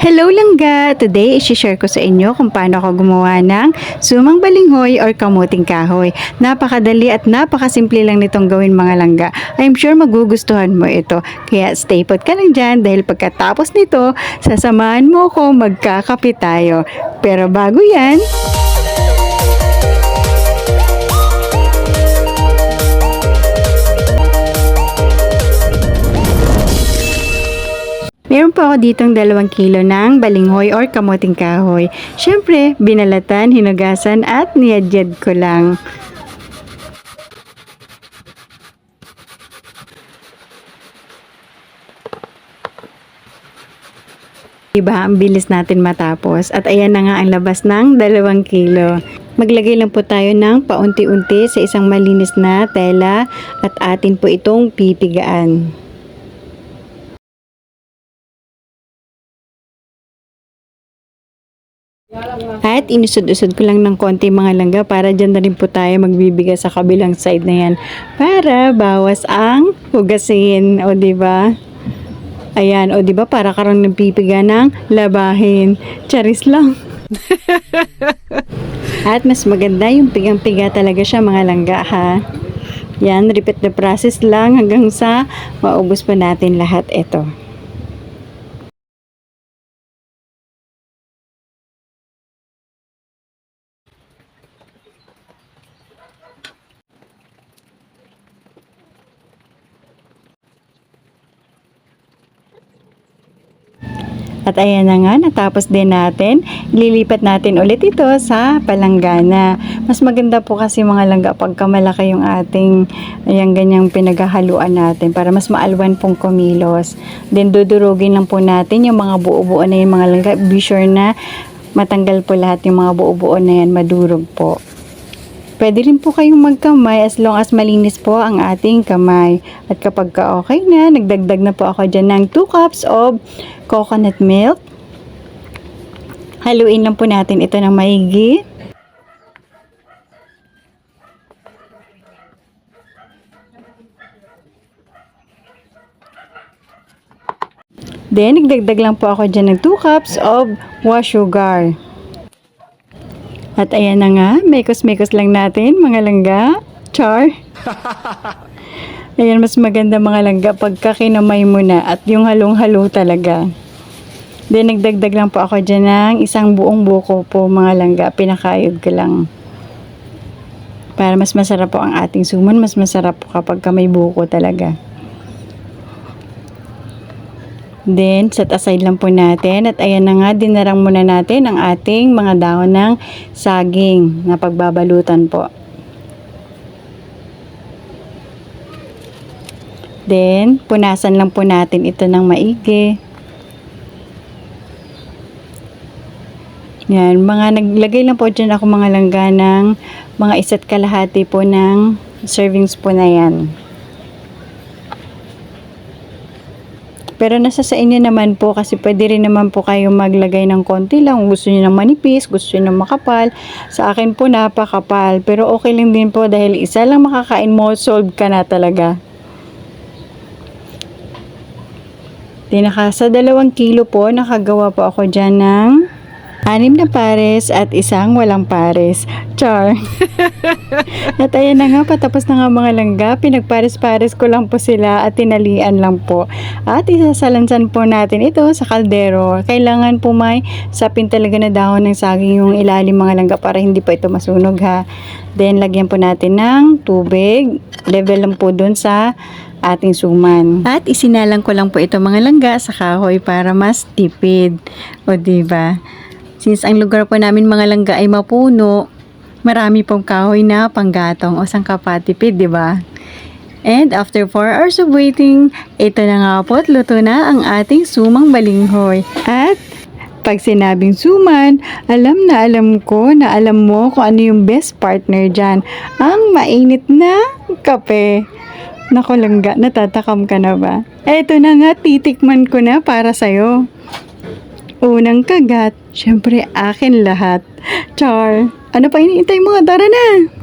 Hello langga! Today, isi-share ko sa inyo kung paano ako gumawa ng sumang balinghoy or kamuting kahoy. Napakadali at napakasimple lang nitong gawin mga langga. I'm sure magugustuhan mo ito. Kaya stay put ka lang dyan dahil pagkatapos nito, sasamahan mo ako magkakape tayo. Pero bago yan, meron po ako ditong 2 kilo ng balinghoy or kamuting kahoy. Siyempre, binalatan, hinugasan at niyadyad ko lang. Diba, ang bilis natin matapos. At ayan na nga ang labas ng 2 kilo. Maglagay lang po tayo ng paunti-unti sa isang malinis na tela at atin po itong pipigaan. At inusod-usod ko lang ng konti mga langga para dyan na rin po tayo magbibigas sa kabilang side na yan. Para bawas ang hugasin. O diba? Ayan. O diba? Para karang nagpipiga ng labahin. Charis lang. At mas maganda yung pigang-piga talaga siya mga langga ha. Yan. Repeat the process lang hanggang sa maubos pa natin lahat ito. At ayan na nga, natapos din natin. Lilipat natin ulit ito sa palanggana. Mas maganda po kasi mga langga pagka malaki yung ating ayan, ganyang pinaghahaluan natin para mas maalwan pong kumilos. Then dudurugin lang po natin yung mga buo-buo na yung mga langga. Be sure na matanggal po lahat yung mga buo-buo na yan, madurog po. Pwede rin po kayong magkamay as long as malinis po ang ating kamay. At kapag okay na, nagdagdag na po ako dyan ng 2 cups of coconut milk. Haluin lang po natin ito ng maigi. Then, nagdagdag lang po ako dyan ng 2 cups of wash sugar. At ayan na nga, mekos-mekos lang natin mga langga. Char! Ayan, mas maganda mga langga pagka kinamay mo na at yung halong-halo talaga. Then, nagdagdag lang po ako dyan ng isang buong buko po mga langga. Pinakayod ko lang. Para mas masarap po ang ating suman, mas masarap po kapag may buko talaga. Then, set aside lang po natin. At ayan na nga, dinarang muna natin ang ating mga dahon ng saging na pagbabalutan po. Then, punasan lang po natin ito ng maigi. Yan, naglagay lang po dyan ako mga langga ng mga 1 kalahati po ng serving spoon na yan. Pero nasa sa inyo naman po kasi pwede rin naman po kayo maglagay ng konti lang. Gusto niyo ng manipis, gusto niyo ng makapal. Sa akin po napakapal. Pero okay lang din po dahil isa lang makakain mo, solve ka na talaga. Sa 2 kilo po, nakagawa po ako dyan ng 6 na pares at isang walang pares. Char! At ayan na nga, patapos na nga mga langga. Pinagpares-pares ko lang po sila at tinalian lang po. At isasalansan po natin ito sa kaldero. Kailangan po may sapin talaga na dahon ng saging yung ilalim mga langga para hindi pa ito masunog ha. Then lagyan po natin ng tubig. Level lang po dun sa ating suman. At isinalang ko lang po ito mga langga sa kahoy para mas tipid. O diba? Since ang lugar po namin mga langga ay mapuno, marami pong kahoy na panggatong o sangkapatipid, di ba? And after 4 hours of waiting, ito na nga po, luto na ang ating sumang balinghoy. At pag sinabing suman, alam na alam ko na alam mo kung ano yung best partner dyan. Ang mainit na kape. Naku langga, natatakam ka na ba? Eto na nga, titikman ko na para sa'yo. Unang kagat, syempre akin lahat. Char! Ano pa iniintay mo? Tara na!